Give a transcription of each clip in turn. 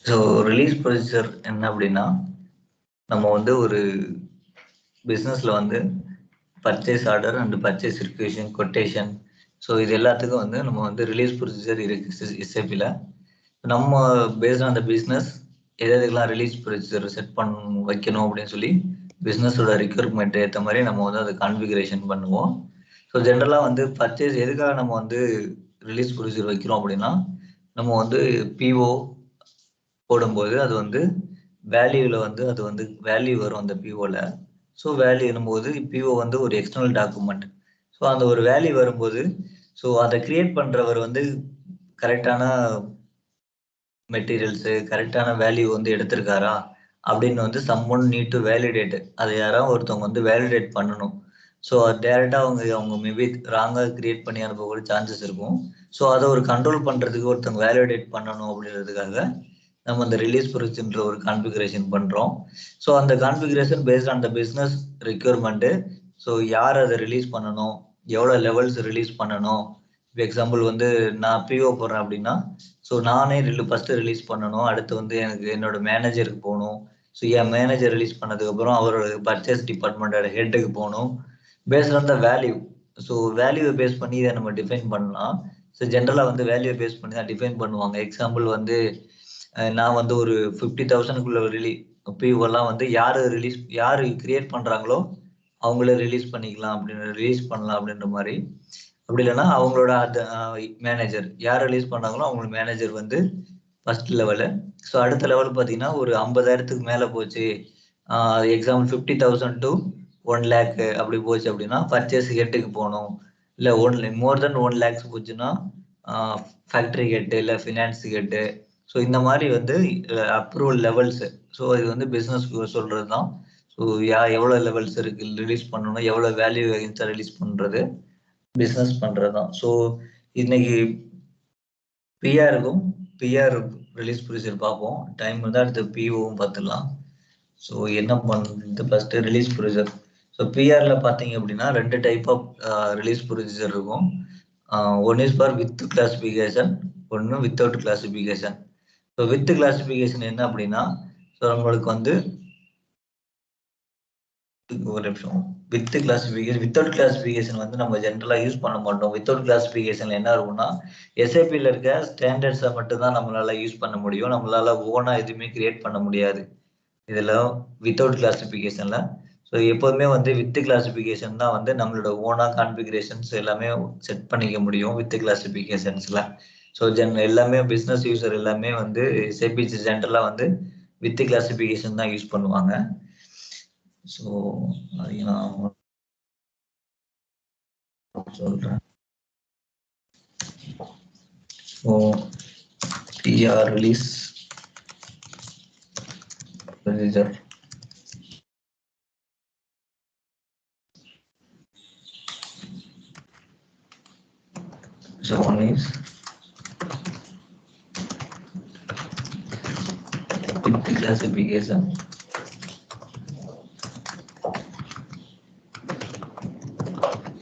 So release procedure என்ன அப்படின்னா, நம்ம வந்து ஒரு பிஸ்னஸ்ல வந்து purchase order and purchase requisition quotation, so இது எல்லாத்துக்கும் வந்து நம்ம வந்து ரிலீஸ் ப்ரொசீஜர் இருக்கு எஸ்ஏபியில். நம்ம பேஸ்ட் ஆன் த பிஸ்னஸ் எதுக்கெல்லாம் ரிலீஸ் ப்ரொசீஜர் செட் வைக்கணும் அப்படின்னு சொல்லி பிஸ்னஸோட ரிக்வயர்மெண்ட் ஏற்ற மாதிரி நம்ம வந்து அதை கான்ஃபிகரேஷன் பண்ணுவோம். ஸோ ஜென்ரலாக வந்து பர்ச்சேஸ் எதுக்காக நம்ம வந்து ரிலீஸ் ப்ரொசீஜர் வைக்கிறோம் அப்படின்னா, நம்ம வந்து பிஓ போடும்போது அது வந்து வேல்யூவில் வந்து அது வந்து வேல்யூ வரும் அந்த பிஓவில். ஸோ வேல்யூ வரும்போது பிஓ வந்து ஒரு எக்ஸ்டர்னல் டாக்குமெண்ட். ஸோ அந்த ஒரு வேல்யூ வரும்போது ஸோ அதை கிரியேட் பண்ணுறவர் வந்து கரெக்டான மெட்டீரியல்ஸு கரெக்டான வேல்யூ வந்து எடுத்திருக்காரா அப்படின்னு வந்து சம்மொன் நீட் டு வேலிடேட். அதை யாராவது ஒருத்தவங்க வந்து வேலிடேட் பண்ணணும். ஸோ அது டேரெக்டாக அவங்க மேபி ராங்காக கிரியேட் பண்ணி அனுப்பக்கூட சான்சஸ் இருக்கும். ஸோ அதை ஒரு கண்ட்ரோல் பண்ணுறதுக்கு ஒருத்தவங்க வேலிடேட் பண்ணணும் அப்படின்றதுக்காக நம்ம அந்த ரிலீஸ் ப்ரொசீஜர்ன்ற ஒரு கான்ஃபிகரேஷன் பண்ணுறோம். ஸோ அந்த configuration paste on the business requirement. So யார் அதை ரிலீஸ் பண்ணணும், எவ்வளோ லெவல்ஸ் ரிலீஸ் பண்ணணும். இப்போ எக்ஸாம்பிள் வந்து நான் பிஓ போடுறேன் அப்படின்னா, ஸோ நானே ஃபஸ்ட்டு ரிலீஸ் பண்ணணும். அடுத்து வந்து எனக்கு என்னோட மேனேஜருக்கு போகணும். ஸோ என் மேனேஜர் ரிலீஸ் பண்ணதுக்கப்புறம் அவரோட பர்ச்சேஸ் டிபார்ட்மெண்ட்டோட ஹெட்டுக்கு போகணும். Paste on the value. So வேல்யூவை பேஸ் பண்ணி இதை நம்ம டிஃபைன் பண்ணலாம். ஸோ ஜென்ரலாக வந்து வேல்யூவை பேஸ் பண்ணி தான் டிஃபைன் பண்ணுவாங்க. எக்ஸாம்பிள் வந்து நான் வந்து ஒரு 50,000க்குள்ள பிஓலாம் வந்து யார் கிரியேட் பண்ணுறாங்களோ அவங்களே ரிலீஸ் பண்ணிக்கலாம் ரிலீஸ் பண்ணலாம் அப்படின்ற மாதிரி. அப்படி இல்லைன்னா அவங்களோட மேனேஜர் யார் ரிலீஸ் பண்ணாங்களோ அவங்க மேனேஜர் வந்து ஃபர்ஸ்ட் லெவலு. ஸோ அடுத்த லெவல் பார்த்தீங்கன்னா ஒரு 50,000க்கு மேலே போச்சு, எக்ஸாம்பிள் 50,000 to 1 lakh அப்படி போச்சு அப்படின்னா பர்ச்சேஸ் ஹெட்டுக்கு போகணும். இல்லை மோர் தென் 1 lakhs போச்சுன்னா ஃபேக்ட்ரி ஹெட்டு இல்லை ஃபினான்ஸ் ஹெட்டு. ஸோ இந்த மாதிரி வந்து அப்ரூவல் லெவல்ஸ். ஸோ இது வந்து பிஸ்னஸ் சொல்கிறது தான். ஸோ எவ்வளோ லெவல்ஸ் இருக்கு ரிலீஸ் பண்ணணும், எவ்வளோ வேல்யூ அகேன்ஸ்டாக ரிலீஸ் பண்ணுறது பிஸ்னஸ் பண்ணுறது தான். ஸோ இன்னைக்கு பிஆர் ரிலீஸ் ப்ரொசீஜர் பார்ப்போம். டைம் வந்து அடுத்து பிஓவும் பார்த்துடலாம். ஸோ என்ன பண்ணுறது ஃபஸ்ட்டு ரிலீஸ் ப்ரொசீஜர். ஸோ பிஆரில் பார்த்தீங்க அப்படின்னா 2 டைப் ஆஃப் ரிலீஸ் ப்ரொசீஜர் இருக்கும். One is for with classification, ஒன்று without classification. So with classification என்ன அப்படின்னா, ஸோ நம்மளுக்கு வந்து ஒரு நிமிஷம். வித்தவுட் கிளாசிஃபிகேஷன் வந்து நம்ம ஜென்ரலாக யூஸ் பண்ண மாட்டோம். வித்தவுட் கிளாசிஃபிகேஷன்ல என்ன இருக்கும்னா, எஸ்ஏபியில் இருக்க ஸ்டாண்டர்ட்ஸை மட்டும் தான் நம்மளால யூஸ் பண்ண முடியும். நம்மளால ஓனா எதுவுமே கிரியேட் பண்ண முடியாது இதில் வித்தவுட் கிளாசிஃபிகேஷன்ல. ஸோ எப்போதுமே வந்து வித் கிளாசிஃபிகேஷன் தான் வந்து நம்மளோட ஓனா கான்ஃபிகரேஷன்ஸ் எல்லாமே செட் பண்ணிக்க முடியும் வித் கிளாசிஃபிகேஷன்ஸ்ல. ஸோ எல்லாமே பிஸ்னஸ் யூசர் எல்லாமே வந்து எஸ்ஏபி ஜென்ரலாக வந்து வித் கிளாசிஃபிகேஷன் தான் யூஸ் பண்ணுவாங்க. ஸோ அதையும் நான் சொல்றேன். So PR release procedure. So one is with classification.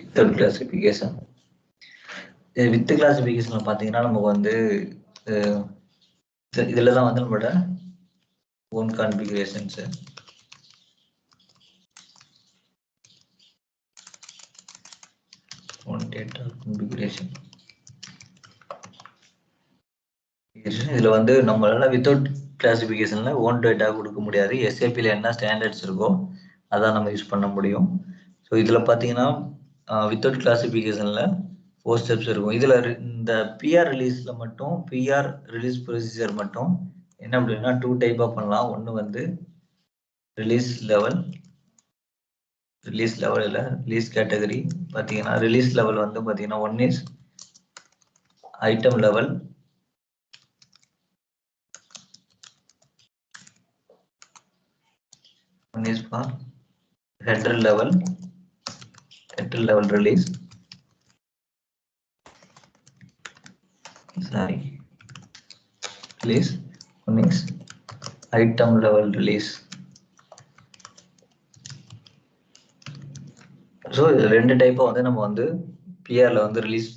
Without classification. With கிளாசிஃபிகேஷன்ல பார்த்தீங்கன்னா நமக்கு வந்து இதில் தான் வந்து நம்மளோட own configurations. Own data configuration. இதில் வந்து நம்மளால வித்தவுட் கிளாசிஃபிகேஷன்ல ஓன் டேட்டா கொடுக்க முடியாது. எஸ்ஏபியில் என்ன ஸ்டாண்டர்ட்ஸ் இருக்கோ அதான் நம்ம யூஸ் பண்ண முடியும். ஸோ இதில் பார்த்தீங்கன்னா வித்தவுட் கிளாசிஃபிகேஷன்ல 4 ஸ்டெப்ஸ் இருக்கும். இதில் இந்த பிஆர் ரிலீஸில் மட்டும் பிஆர் ரிலீஸ் ப்ரொசீஜர் மட்டும் என்ன அப்படின்னா 2 டைப்பாக பண்ணலாம். ஒன்று வந்து ரிலீஸ் லெவல் இல்லை ரிலீஸ் கேட்டகரி. பார்த்தீங்கன்னா ரிலீஸ் லெவல் வந்து பார்த்தீங்கன்னா one is item level, one is for header level release. Release. One is item level release. So இது 2 டைப்பாக வந்து நம்ம வந்து பிஆரில் வந்து ரிலீஸ்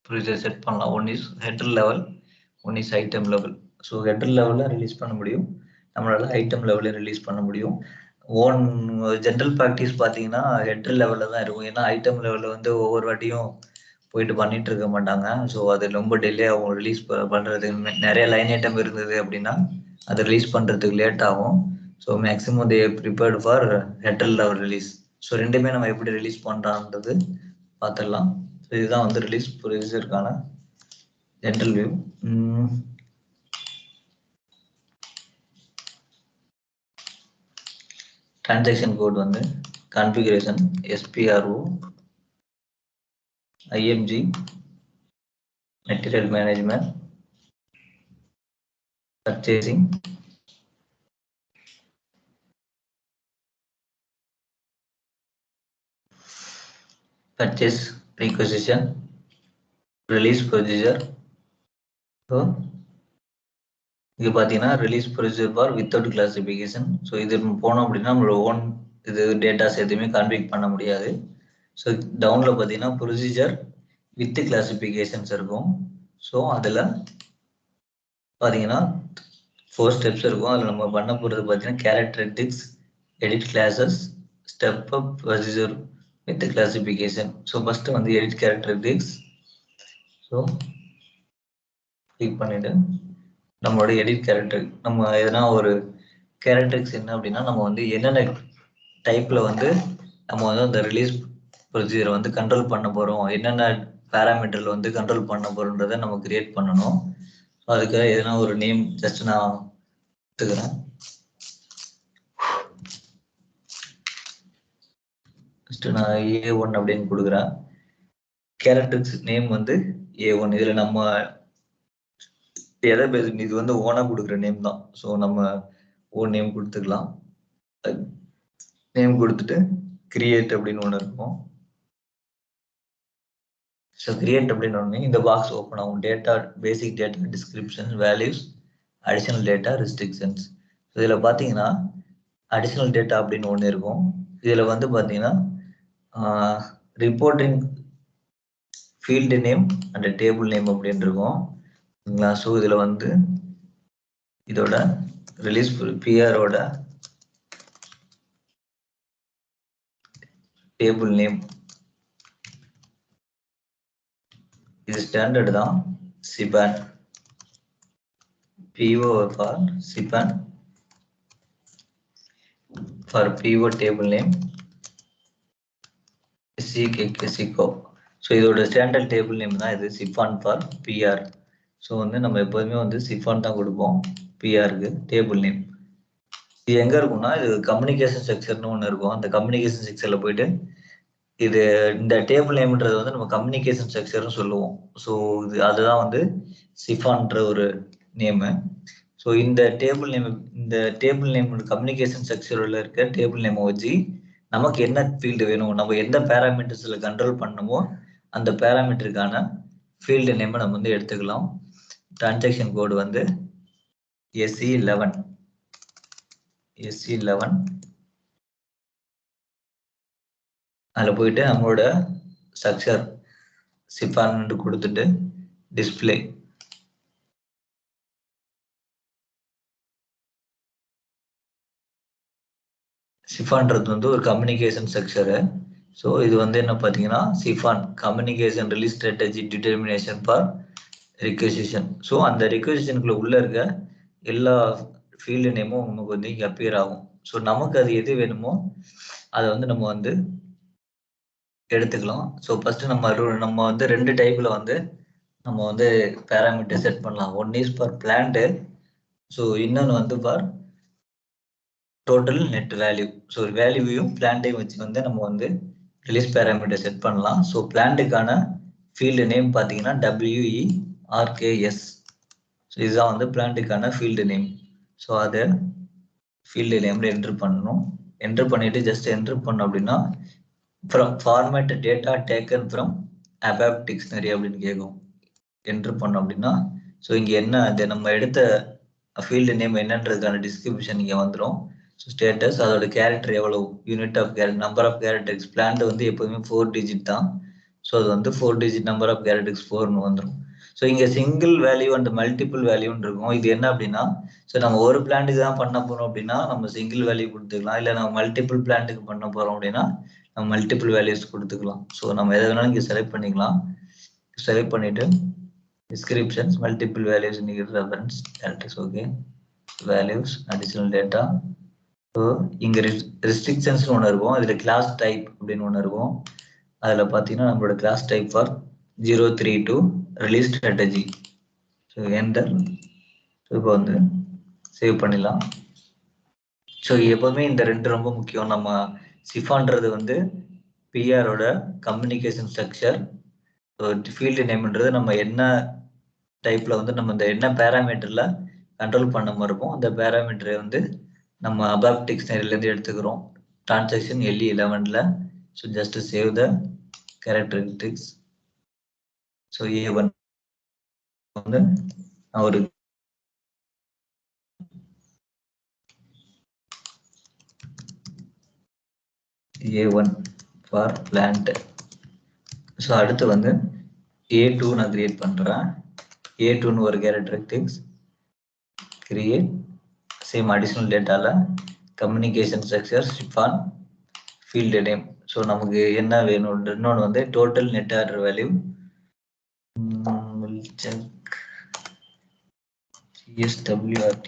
ப்ரொசீஜர் செட் பண்ணலாம். One is header level, one is item level. So header லெவலில் ரிலீஸ் பண்ண முடியும், நம்மளால ஐட்டம் லெவலில் ரிலீஸ் பண்ண முடியும். ஓன் ஜென்ரல் ப்ராக்டிஸ் பார்த்தீங்கன்னா ஹெடர் லெவலில் தான் இருக்கும். ஏன்னா ஐட்டம் லெவலில் வந்து ஒவ்வொரு வாட்டியும் போயிட்டு பண்ணிட்டு இருக்க மாட்டாங்க. ஸோ அது ரொம்ப டிலே ஆகும் ரிலீஸ் பண்ணுறதுக்கு. நிறைய லைன் ஐட்டம் இருந்தது அப்படின்னா அதை ரிலீஸ் பண்ணுறதுக்கு லேட் ஆகும். So maximum they prepared for header level release. So ரெண்டுமே நம்ம எப்படி ரிலீஸ் பண்ணுறான்றது பார்த்துடலாம். ஸோ இதுதான் வந்து ரிலீஸ் ப்ரொசீஜருக்கான ஜென்ரல் வியூ. டிரான்சாக்ஷன் கோட் வந்து configuration, SPRO, IMG, material management, purchasing, purchase requisition, release procedure. So இது பார்த்தீங்கன்னா release procedure for without classification. So இது போனோம் அப்படின்னா நம்மளோட ஓன் இது டேட்டாஸ் எதுவுமே கான்ஃபிக் பண்ண முடியாது. ஸோ டவுனில் பார்த்தீங்கன்னா ப்ரொசீஜர் வித் கிளாசிஃபிகேஷன்ஸ் இருக்கும். ஸோ அதில் பார்த்தீங்கன்னா 4 ஸ்டெப்ஸ் இருக்கும். அதில் நம்ம பண்ண போகிறது பார்த்தீங்கன்னா characteristics, edit classes, step up procedure with classification. So first வந்து எடிட் கேரக்டரிஸ்டிக்ஸ். ஸோ கிளிக் பண்ணிவிட்டு நம்மளோட எடிட் கேரக்டர், நம்ம எதனா ஒரு கேரக்டரிஸ்டிக்ஸ் என்ன அப்படின்னா நம்ம வந்து என்னென்ன டைப்பில் வந்து நம்ம வந்து அந்த ரிலீஸ் ப்ரொசீஜரை வந்து கண்ட்ரோல் பண்ண போகிறோம், என்னென்ன பேராமீட்டரில் வந்து கண்ட்ரோல் பண்ண போகிறோன்றதை நம்ம கிரியேட் பண்ணணும். ஸோ அதுக்காக எதனா ஒரு நேம் ஜஸ்ட் நான் எடுத்துக்கிறேன். ஃபஸ்ட்டு நான் A1 அப்படின்னு கொடுக்குறேன். கேரக்டர்ஸ் நேம் வந்து A1. இதில் நம்ம எதை பேச, இது வந்து ஓனாக கொடுக்குற நேம் தான். ஸோ நம்ம ஓன் நேம் கொடுத்துக்கலாம். நேம் கொடுத்துட்டு கிரியேட் அப்படின்னு ஒன்று இருக்கும். ஸோ கிரியேட் அப்படின்னு ஒன்று இந்த பாக்ஸ் ஓப்பன் ஆகும். டேட்டா, பேசிக் data, description, values, additional data, restrictions. இதில் பார்த்தீங்கன்னா அடிஷனல் டேட்டா அப்படின்னு ஒன்று இருக்கும். இதில் வந்து பார்த்தீங்கன்னா reporting field name and table name அப்படின்னு இருக்கும். ஸோ இதில் வந்து இதோட ரிலீஸ் பிஆரோட டேபிள் நேம் இது ஸ்டாண்டர்ட் தான். CEBAN PO for CEBAN for PO table name CEKO. So இதோட ஸ்டாண்டர்ட் டேபிள் நேம் தான் இது, சிஃபான் ஃபார் PR. ஸோ வந்து நம்ம எப்போதுமே வந்து சிஃபான் தான் கொடுப்போம் PRக்கு டேபிள் நேம். இது எங்கே இருக்கும்னா இது கம்யூனிகேஷன் செக்ஷன் ஒன்று இருக்கும். அந்த கம்யூனிகேஷன் செக்ஷனில் போயிட்டு இது இந்த டேபிள் நேம்ன்றது வந்து நம்ம கம்யூனிகேஷன் செக்ஷன் சொல்லுவோம். ஸோ இது அதுதான் வந்து சிஃபான்ற ஒரு நேமு. ஸோ இந்த டேபிள் நேம் கம்யூனிகேஷன் செக்ஷனில் இருக்க டேபிள் நேமை வச்சு நமக்கு என்ன ஃபீல்டு வேணும், நம்ம எந்த பேராமீட்டர்ஸில் கண்ட்ரோல் பண்ணணுமோ அந்த பேராமீட்டருக்கான ஃபீல்டு நேமை நம்ம வந்து எடுத்துக்கலாம். டிரான்சாக்ஷன் கோடு வந்து SE11. அதில் போயிட்டு நம்மளோட ஸ்ட்ரக்சர் சிஃபான் கொடுத்துட்டு டிஸ்பிளே. சிஃபான்றது வந்து ஒரு கம்யூனிகேஷன் ஸ்ட்ரக்சரு. ஸோ இது வந்து என்ன பார்த்தீங்கன்னா CEBAN communication release strategy determination for requisition. So அந்த ரிக்வசிஷனுக்குள்ள உள்ள இருக்க எல்லா ஃபீல்டு நேமும் நமக்கு வந்து இங்கே அப்பியர் ஆகும். ஸோ நமக்கு அது எது வேணுமோ அதை வந்து நம்ம வந்து எடுத்துக்கலாம். ஸோ ஃபர்ஸ்ட் நம்ம வந்து 2 டைப்ல வந்து நம்ம வந்து பேராமீட்டர் செட் பண்ணலாம். One is for plant, so இன்னொன்று வந்து for total net value. So வேல்யூவையும் பிளான்டையும் வச்சு வந்து நம்ம வந்து ரிலீஸ் பேராமீட்டர் செட் பண்ணலாம். ஸோ பிளான்டுக்கான ஃபீல்டு நேம் பார்த்தீங்கன்னா WERKS. ஸோ இதுதான் வந்து பிளான்டுக்கான ஃபீல்டு நேம். ஸோ அதை ஃபீல்டு நேம்ல என்ட்ரு பண்ணணும். என்ட்ரு பண்ணிட்டு ஜஸ்ட் என்ட்ரு பண்ணோம் அப்படின்னா from format data taken from ABAP dictionary அப்படின்னு கேட்கும். என்ட்ரு பண்ணோம் அப்படின்னா ஸோ இங்கே என்ன அது நம்ம எடுத்த ஃபீல்டு நேம் என்னன்றதுக்கான டிஸ்கிரிப்ஷன் இங்கே வந்துடும். ஸோ ஸ்டேட்டஸ், அதோட கேரக்டர் எவ்வளோ, unit of character, number of characters. Plant வந்து எப்போதுமே 4 டிஜிட் தான். ஸோ அது வந்து 4 டிஜிட் நம்பர் ஆஃப் கேரக்டர்ஸ் 4னு வந்துடும். ஸோ இங்க சிங்கிள் வேல்யூ அண்ட் மல்டிபிள் வேல்யூன்னு இருக்கும். இது என்ன அப்படின்னா, ஸோ நம்ம ஒரு பிளான்ட்டுக்கு தான் பண்ண போறோம் அப்படின்னா நம்ம சிங்கிள் வேல்யூ கொடுத்துக்கலாம். இல்லை நம்ம மல்டிபிள் பிளான்ட்டுக்கு பண்ண போறோம் அப்படின்னா நம்ம மல்டிபிள் வேல்யூஸ் கொடுத்துக்கலாம். ஸோ நம்ம எதை வேணாலும் இங்கே செலக்ட் பண்ணிக்கலாம். செலக்ட் பண்ணிட்டு descriptions multiple values reference directors okay values additional data. So இங்கே ரெஸ்ட்ரிக்ஷன்ஸ் ஒன்று இருக்கும். அதில் கிளாஸ் டைப் அப்படின்னு ஒன்று இருக்கும். அதில் பார்த்தீங்கன்னா நம்மளோட class type for 032 release strategy. So enter. So இப்போ வந்து சேவ் பண்ணிடலாம். ஸோ எப்போவுமே இந்த ரெண்டு ரொம்ப முக்கியம். நம்ம சிஃபான்றது வந்து பிஆரோட கம்யூனிகேஷன் ஸ்ட்ரக்சர். ஃபீல்டு நேம்ன்றது நம்ம என்ன டைப்ல வந்து நம்ம இந்த என்ன பேராமீட்டர்ல கண்ட்ரோல் பண்ண மாதிரி இருக்கும் அந்த பேராமீட்டரை வந்து நம்ம அபாப் டிக்ஷனரியிலேருந்து எடுத்துக்கிறோம். டிரான்சாக்ஷன் LE11ல. So just save the characteristics. So A1 வந்து நான் ஒரு A1 ஃபார் பிளான்ட். ஸோ அடுத்து வந்து A2 நான் கிரியேட் பண்றேன். A2ன்னு ஒரு கேரக்டரிஸ்டிக்ஸ் கிரியேட் சேம் அடிஷனல் டேட்டால communication structure CEBAN field name. So நமக்கு என்ன வேணும் இன்னொன்று வந்து total net order value GSWRT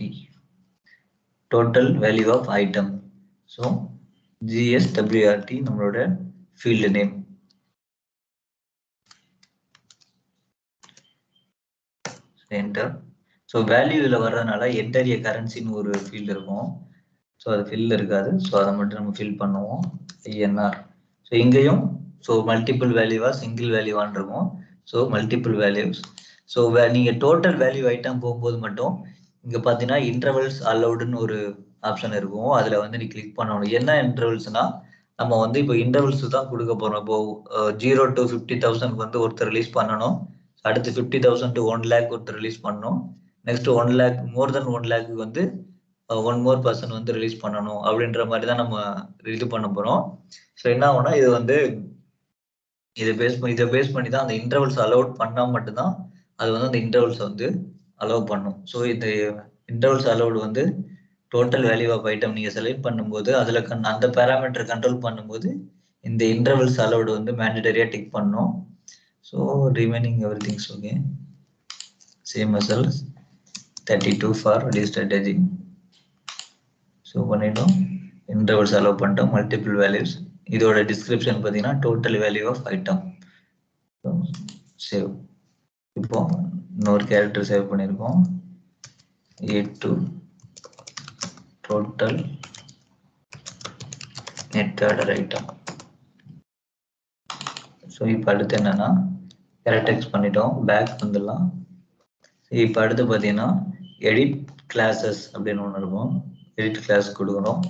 total value of item. So GSWRT நம்மளோட ஃபீல்டு நேம். என்டர். ஸோ வேல்யூவில் வர்றதுனால என்டர் ஏ கரன்சின்னு ஒரு ஃபீல்டு இருக்கும். ஸோ அது ஃபில் இருக்காது. ஸோ அதை மட்டும் நம்ம ஃபில் பண்ணுவோம். INR. ஸோ இங்கேயும் ஸோ மல்டிபிள் வேல்யூவா சிங்கிள் வேல்யூவான் இருக்கும். So multiple values. ஸோ நீங்கள் டோட்டல் வேல்யூ ஐட்டம் போகும்போது மட்டும் இங்கே பார்த்தீங்கன்னா இன்டர்வல்ஸ் அலௌடுன்னு ஒரு ஆப்ஷன் இருக்கும். அதில் வந்து நீ கிளிக் பண்ணணும். என்ன இன்டர்வல்ஸ்னா நம்ம வந்து இப்போ இன்டர்வல்ஸ் தான் கொடுக்க போகிறோம். இப்போ 0 to 50,000 வந்து ஒருத்தர் ரிலீஸ் பண்ணணும். அடுத்து 50,000 to 1 lakh ஒருத்தர் ரிலீஸ் பண்ணணும். நெக்ஸ்ட் 1 lakh மோர் தென் 1 lakh வந்து ஒன் மோர் பர்சன் வந்து ரிலீஸ் பண்ணணும் அப்படின்ற மாதிரி தான் நம்ம இது பண்ண போறோம். ஸோ என்ன ஆகும்னா இது வந்து இதை பேஸ் பண்ணி தான் அந்த இன்டர்வல்ஸ் அலோட் பண்ணா மட்டும்தான் அது வந்து அந்த இன்டர்வல்ஸ் வந்து அலோவ் பண்ணும். ஸோ இந்த இன்டர்வல்ஸ் அலோட் வந்து டோட்டல் வேல்யூ ஆஃப் ஐட்டம் நீங்க செலக்ட் பண்ணும்போது அதுல அந்த பேராமீட்டர் கண்ட்ரோல் பண்ணும்போது இந்த இன்டர்வல்ஸ் அலோட் வந்து மேண்டேட்டரியா டிக் பண்ணும். So remaining every things okay. Same results 32 for release strategy. So பண்ணிட்டோம். இன்டர்வல்ஸ் அலோவ் பண்ணிட்டோம். Multiple values. இதோட டிஸ்கிரிப்ஷன் பார்த்தீங்கன்னா total value of item. Save. இப்போ இன்னொரு கேரக்டர் சேவ் பண்ணியிருக்கோம். A2 total net order item. So இப்போ அடுத்து என்னன்னா கேரக்டர்ஸ் பண்ணிட்டோம். பேக் வந்துடலாம். இப்போ அடுத்து பார்த்தீங்கன்னா எடிட் கிளாஸஸ் அப்படின்னு ஒன்று இருக்கும். எடிட் கிளாஸ் கொடுக்கணும்.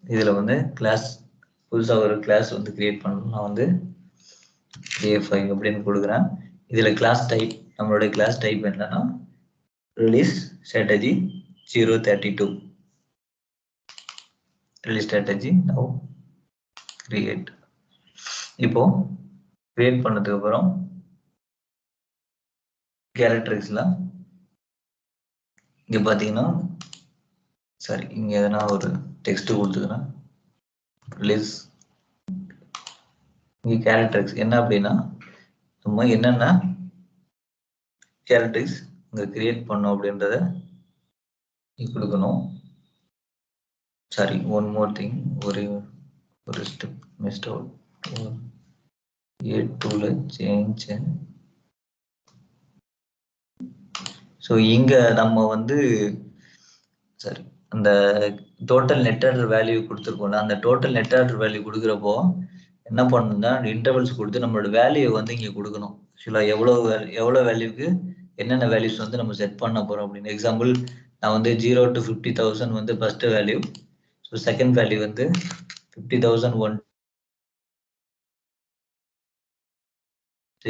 இதில் வந்து கிளாஸ் புதுசாக ஒரு கிளாஸ் வந்து கிரியேட் பண்ணணும். நான் வந்து A5 அப்படின்னு கொடுக்குறேன். இதில் கிளாஸ் டைப் நம்மளுடைய கிளாஸ் டைப் என்னன்னா release strategy 032 release strategy. Now create. இப்போ கிரியேட் பண்ணதுக்கு அப்புறம் கேரக்டரிஸ்ல இங்க பாத்தீங்கன்னா சரி இங்க எதனா ஒரு டெக்ஸ்ட் கொடுத்துக்கிறேன். ரிலீஸ் இங்க கேரக்டரிஸ் என்ன அப்படின்னா நம்ம என்னென்ன கேரக்டரிஸ் இங்க கிரியேட் பண்ணோம் அப்படின்றத கொடுக்கணும். சாரி ஒன் மோர் திங் ஒரு ஸ்டெப் மிஸ்ட் அவுட். A2ல சேஞ்ச். ஸோ இங்க நம்ம வந்து சரி அந்த டோட்டல் நெட் ஆர்டர் வேல்யூ கொடுத்துருக்கோம்ல அந்த டோட்டல் நெட் ஆர்டர் வேல்யூ கொடுக்குறப்போ என்ன பண்ணணும்னா இன்டர்வல்ஸ் கொடுத்து நம்மளோட வேல்யூ வந்து இங்க கொடுக்கணும். ஆக்சுவலாக எவ்வளோ வேல்யூக்கு என்னென்ன வேல்யூஸ் வந்து நம்ம செட் பண்ண போறோம் அப்படின்னு. எக்ஸாம்பிள் நான் வந்து 0 to 50,000 வந்து first value. So second value வந்து 50,001.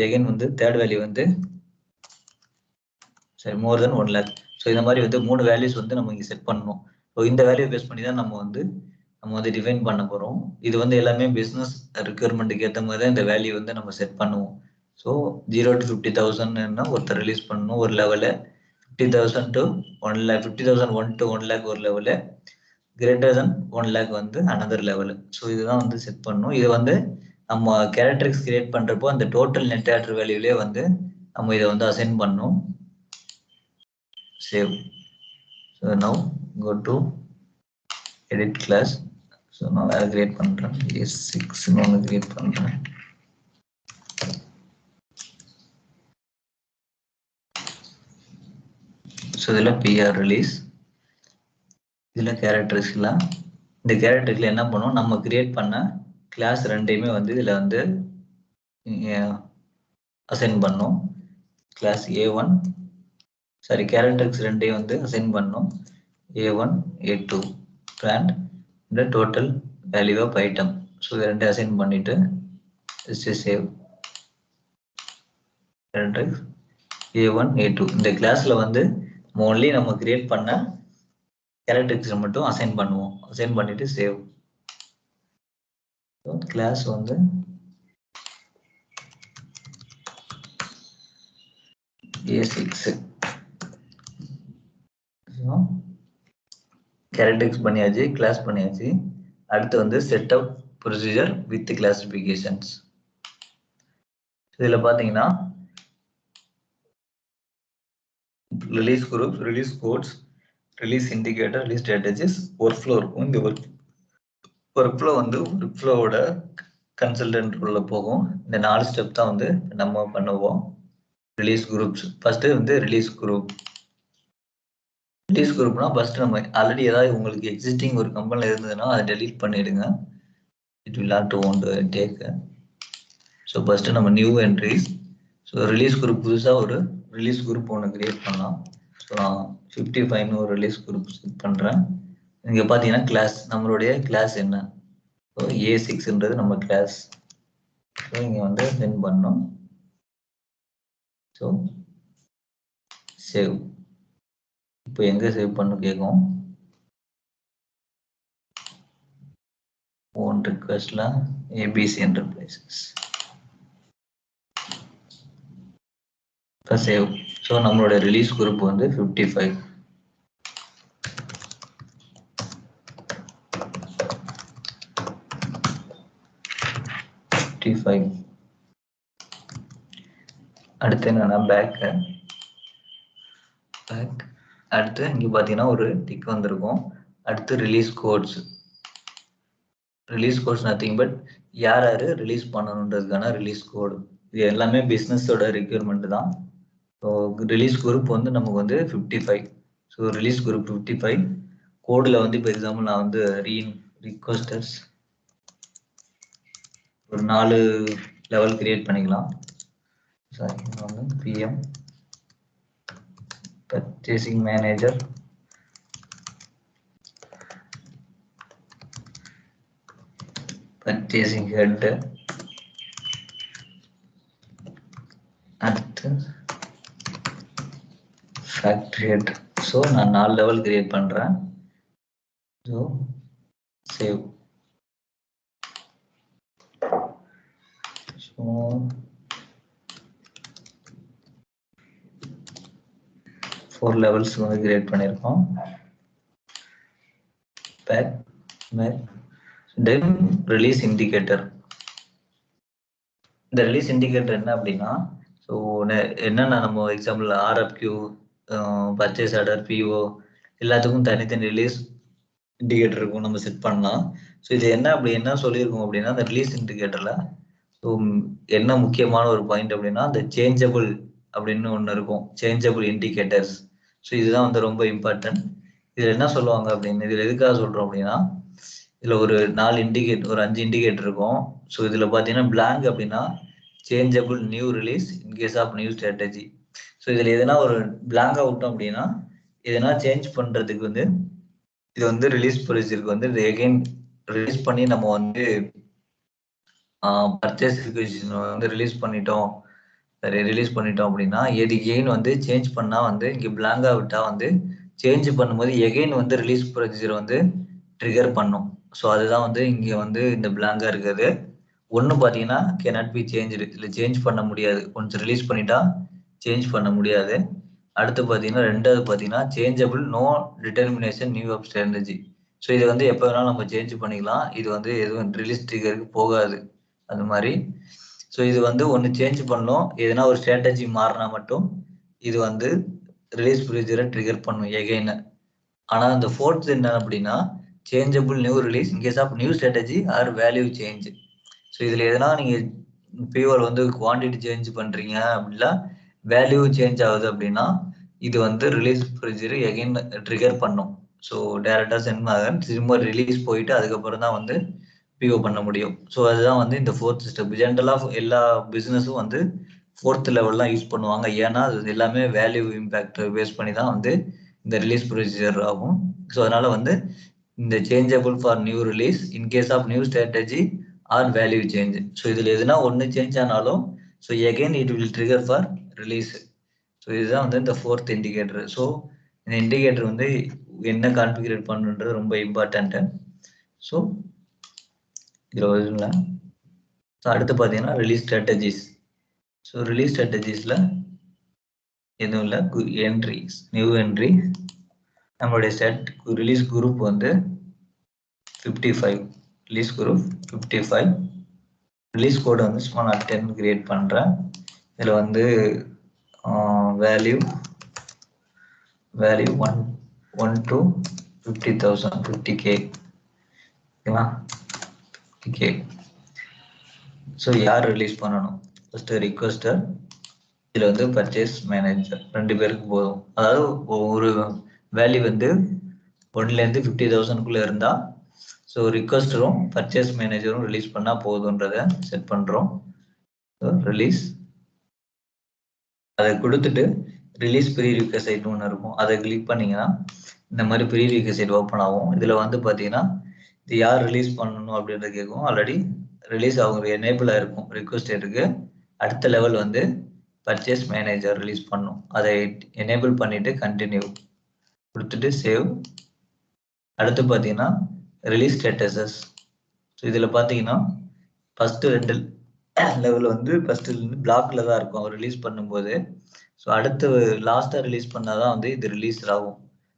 அகைன் வந்து தேர்ட் வேல்யூ வந்து சரி மோர் தென் 1 lakh. ஸோ இந்த மாதிரி வந்து 3 வேல்யூஸ் வந்து நம்ம இங்கே செட் பண்ணணும். ஸோ இந்த வேல்யூ பேஸ் பண்ணி தான் நம்ம வந்து டிஃபைன் பண்ண போறோம். இது வந்து எல்லாமே பிஸ்னஸ் ரெக்யர்மெண்ட்டுக்கு ஏற்ற மாதிரி தான் இந்த வேல்யூ வந்து நம்ம செட் பண்ணுவோம். ஸோ 0 to 50,000 ஒருத்தர் ரிலீஸ் பண்ணணும் ஒரு level, 50,000 to 1 lakh, 50,000 1 to 1 lakh ஒரு லெவலு, greater than 1 lakh வந்து another லெவலு. ஸோ இதுதான் வந்து செட் பண்ணணும். இது வந்து நம்ம கேரக்டரிக்ஸ் கிரியேட் பண்றப்போ அந்த டோட்டல் நெட் ஆர்டர் வேல்யூலே வந்து நம்ம இதை வந்து அசைன் பண்ணணும். Save. So now go to edit class. So நான் வேறு கிரியேட் பண்ணுறேன், S6ன்னு ஒன்று கிரியேட் பண்ணுறேன். ஸோ இதில் பிஆர் ரிலீஸ், இதில் கேரக்டரிஸ்லாம், இந்த கேரக்டரில் என்ன பண்ணும், நம்ம கிரியேட் பண்ண கிளாஸ் ரெண்டையுமே வந்து இதில் வந்து அசைன் பண்ணும். கிளாஸ் A1 சாரி கேரக்டரிக்ஸ் ரெண்டையும் வந்து அசைன் பண்ணும், A1 A2 and இந்த total value of item. So இது ரெண்டு அசைன் பண்ணிட்டு சேவ். கேரக்டரிக்ஸ் A1 A2 இந்த கிளாஸ்ல வந்து ஓன்லி நம்ம கிரியேட் பண்ண கேரக்டரிக்ஸ் மட்டும் அசைன் பண்ணுவோம். அசைன் பண்ணிட்டு சேவ். கிளாஸ் வந்து A6 கேரக்டரிக்ஸ் பண்ணியாச்சு, கிளாஸ் பண்ணியாச்சு. அடுத்து வந்து set out procedure with classifications. இதுல பாத்தீங்கன்னா release group, release codes, release indicator, release strategies, workflow இருக்கும். இந்த ஒர்க் ஃப்ளோ வந்து ஒர்க் ஃப்ளோவோட கன்சல்டன்ட் உள்ள போகும். இந்த 4 ஸ்டெப் தான் வந்து நம்ம பண்ணுவோம். ரிலீஸ் குரூப்ஸ் ஃபர்ஸ்ட் வந்து ரிலீஸ் குரூப். ரிலீஸ் குரூப்னா ஃபர்ஸ்ட் நம்ம ஆல்ரெடி ஏதாவது உங்களுக்கு எக்ஸிஸ்டிங் ஒரு கம்பெனில இருந்ததுன்னா அதை டெலீட் பண்ணிடுங்க. It will not want to take. So first நம்ம new entries. So release group புதுசாக ஒரு ரிலீஸ் குரூப் ஒன்று கிரியேட் பண்ணலாம். ஸோ நான் 55ன்னு ஒரு ரிலீஸ் குரூப் செட் பண்ணுறேன். இங்கே பார்த்தீங்கன்னா கிளாஸ், நம்மளுடைய கிளாஸ் என்ன, ஸோ A6ன்றது நம்ம கிளாஸ். ஸோ இங்கே வந்து சென்ட் பண்ணோம். So save. இப்போ எங்கே சேவ் பண்ண கேட்கும், ஓன் ரிக்வெஸ்ட்ல ABC என்டர்பிரைசஸ் சேவ். ஸோ நம்மளோட ரிலீஸ் குரூப் வந்து 55. அடுத்து என்னன்னா பேக். அடுத்து இங்க பாத்தீங்கன்னா ஒரு டிக் வந்திருக்கும். அடுத்து release codes. Release codes nothing but யார் யாரு ரிலீஸ் பண்ணணுன்றதுக்கான ரிலீஸ் கோடு. இது எல்லாமே பிஸ்னஸோட ரெக்யூர்மெண்ட் தான். ஸோ ரிலீஸ் குரூப் வந்து நமக்கு வந்து 55. So release group 55. கோடில் வந்து இப்போ எக்ஸாம்பிள் நான் வந்து ரிக்வெஸ்டர்ஸ் ஒரு 4 லெவல் கிரியேட் பண்ணிக்கலாம். சாரி வந்து PM purchasing manager, purchasing head, அடுத்து ஃபேக்டரி ஹெட். ஸோ நான் 4 லெவல் கிரியேட் பண்றேன். So save. ஸோ 4 லெவல்ஸ் வந்து கிரியேட் பண்ணியிருக்கோம். Back then release indicator. இந்த ரிலீஸ் இண்டிகேட்டர் என்ன அப்படின்னா, ஸோ என்னென்ன நம்ம example RFQ, purchase order, PO எல்லாத்துக்கும் தனித்தனி ரிலீஸ் இண்டிகேட்டர் இருக்கும், நம்ம செட் பண்ணலாம். ஸோ இது என்ன சொல்லியிருக்கோம் அப்படின்னா, அந்த ரிலீஸ் இண்டிகேட்டர்ல ஸோ என்ன முக்கியமான ஒரு பாயிண்ட் அப்படின்னா, அந்த சேஞ்சபிள் அப்படின்னு ஒன்று இருக்கும், சேஞ்சபிள் இண்டிகேட்டர்ஸ். ஸோ இதுதான் வந்து ரொம்ப இம்பார்ட்டன்ட். இதில் என்ன சொல்லுவாங்க அப்படின்னு, இதில் எதுக்காக சொல்கிறோம் அப்படின்னா, இதில் ஒரு 4 இண்டிகேட்டர், ஒரு 5 இண்டிகேட்டர் இருக்கும். ஸோ இதில் பார்த்தீங்கன்னா பிளாங்க் அப்படின்னா changeable new release in case of new strategy. So இதில் எதனா ஒரு பிளாங்காக விட்டோம் அப்படின்னா எதனா சேஞ்ச் பண்ணுறதுக்கு வந்து இது வந்து ரிலீஸ் ப்ரொசீஜருக்கு வந்து எகைன் ரிலீஸ் பண்ணி நம்ம வந்து பர்ச்சேஸ் ரிக்வெசிஷன் வந்து ரிலீஸ் பண்ணிட்டோம் அப்படின்னா எகைன் வந்து சேஞ்ச் பண்ணா வந்து இங்கே பிளாங்கா விட்டா வந்து சேஞ்ச் பண்ணும்போது எகைன் வந்து ரிலீஸ் ப்ரொசீஜர் வந்து ட்ரிகர் பண்ணும். ஸோ அதுதான் வந்து இங்கே வந்து இந்த பிளாங்கா இருக்குது. ஒன்று பார்த்தீங்கன்னா cannot be changed, இல்லை சேஞ்ச் பண்ண முடியாது. ஒன்ஸ் ரிலீஸ் பண்ணிட்டா சேஞ்ச் பண்ண முடியாது. அடுத்து பார்த்தீங்கன்னா ரெண்டாவது பார்த்தீங்கன்னா changeable, no determination new of strategy. So இதை வந்து எப்போ வேணாலும் நம்ம சேஞ்ச் பண்ணிக்கலாம். இது வந்து எதுவும் ரிலீஸ் ட்ரிகருக்கு போகாது அந்த மாதிரி. ஸோ இது வந்து ஒன்று சேஞ்ச் பண்ணோம், எதுனா ஒரு ஸ்ட்ராட்டஜி மாறினா மட்டும் இது வந்து ரிலீஸ் ப்ரொசீஜரை ட்ரிகர் பண்ணும் எகைன். ஆனால் இந்த ஃபோர்த் என்ன அப்படின்னா changeable new release in case of new strategy or value change. So இதில் எதனா நீங்கள் பியூர் வந்து குவான்டிட்டி சேஞ்ச் பண்ணுறீங்க அப்படின்னா வேல்யூ சேஞ்ச் ஆகுது அப்படின்னா இது வந்து ரிலீஸ் ப்ரொசீஜர் எகைன் ட்ரிகர் பண்ணும். ஸோ டேரெக்டாக சென்ட் ஆக திரும்ப ரிலீஸ் போயிட்டு அதுக்கப்புறம் தான் வந்து பிஓ பண்ண முடியும். ஸோ அதுதான் வந்து இந்த ஃபோர்த் ஸ்டெப். ஜென்ரலாக எல்லா பிஸ்னஸும் வந்து ஃபோர்த் லெவல்லாம் யூஸ் பண்ணுவாங்க. ஏன்னா அது எல்லாமே வேல்யூ இம்பேக்ட் பேஸ் பண்ணி தான் வந்து இந்த ரிலீஸ் ப்ரொசீஜர் ஆகும். ஸோ அதனால வந்து இந்த changeable for new release in case of new strategy or value change. So இதில் எதுனா ஒன்று சேஞ்ச் ஆனாலும் so again it will trigger for release. So இதுதான் வந்து இந்த ஃபோர்த் இண்டிகேட்டர். ஸோ இந்த இண்டிகேட்டர் வந்து என்ன கான்ஃபிகரேட் பண்ணுன்றது ரொம்ப இம்பார்ட்டன்ட்டு. ஸோ இதில் வருதுங்களா. ஸோ அடுத்து பார்த்தீங்கன்னா ரிலீஸ் ஸ்ட்ராட்டஜிஸ். ஸோ ரிலீஸ் ஸ்ட்ராட்டஜிஸில் எதுவும் இல்லை, என்ட்ரிஸ் நியூ என்ட்ரி. நம்மளுடைய செட் ரிலீஸ் குரூப் வந்து 55, ரிலீஸ் குரூப் 55. ரிலீஸ் கோடு வந்து சும்மா நான் 10 கிரியேட் பண்ணுறேன். இதில் வந்து வேல்யூ 1 to 50,000 50K ஓகேவா, 50K. ஸோ யார் ரிலீஸ் பண்ணணும், ஃபஸ்ட்டு ரிக்வஸ்டர், இதில் வந்து பர்ச்சேஸ் மேனேஜர், ரெண்டு பேருக்கு போதும். அதாவது ஒரு வேல்யூ வந்து 1லேருந்து 50,000க்குள்ளே இருந்தால் ஸோ ரிக்வஸ்டரும் பர்ச்சேஸ் மேனேஜரும் ரிலீஸ் பண்ணால் போதுன்றதை செட் பண்ணுறோம். ரிலீஸ் அதை கொடுத்துட்டு ரிலீஸ் ப்ரீ ரிக்வெஸ்ட் ஒன்று இருக்கும், அதை கிளிக் பண்ணிங்கன்னா இந்த மாதிரி ப்ரீ ரிக்வெஸ்ட் ஓப்பன் ஆகும். இதில் வந்து பார்த்தீங்கன்னா இது யார் ரிலீஸ் பண்ணணும் அப்படின்றத கேட்கும். ஆல்ரெடி ரிலீஸ் அவங்க எனேபிள் ஆகிருக்கும் ரிக்வெஸ்டருக்கு. அடுத்த லெவல் வந்து பர்ச்சேஸ் மேனேஜர் ரிலீஸ் பண்ணும். அதை எனேபிள் பண்ணிவிட்டு கண்டினியூ கொடுத்துட்டு சேவ். அடுத்து பார்த்தீங்கன்னா ரிலீஸ் ஸ்டேட்டஸஸ். ஸோ இதில் பார்த்தீங்கன்னா ஃபஸ்ட்டு 2 லெவல் வந்து ஃபஸ்ட்டு பிளாக்ல தான் இருக்கும் அவர் ரிலீஸ் பண்ணும்போது. ஸோ அடுத்து லாஸ்ட்டாக ரிலீஸ் பண்ணால் தான் வந்து இது ரிலீஸ் ஆகும்.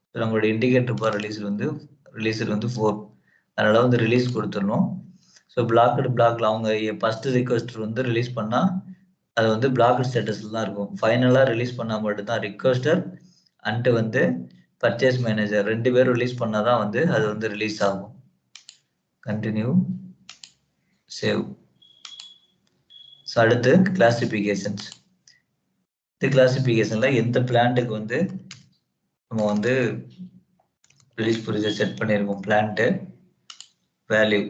ஸோ நம்மளோட இண்டிகேட்டர் பார் ரிலீஸ் வந்து 4, அதனால் வந்து ரிலீஸ் கொடுத்துடணும். ஸோ பிளாக்ல அவங்க ஃபஸ்ட்டு ரிக்வெஸ்டர் வந்து ரிலீஸ் பண்ணால் அது வந்து பிளாக் ஸ்டேட்டஸில் தான் இருக்கும். ஃபைனலாக ரிலீஸ் பண்ணால் மட்டும்தான் ரிக்வெஸ்டர் அண்டு வந்து பர்ச்சேஸ் மேனேஜர் 2 பேரும் ரிலீஸ் பண்ணால் தான் வந்து அது வந்து ரிலீஸ் ஆகும். Continue save. ஸோ அடுத்து கிளாசிஃபிகேஷன்ஸ். இந்த கிளாசிஃபிகேஷனில் எந்த பிளான்ட்டுக்கு வந்து நம்ம வந்து ரிலீஸ் ப்ரொசீஜர் செட் பண்ணியிருக்கோம். Plant value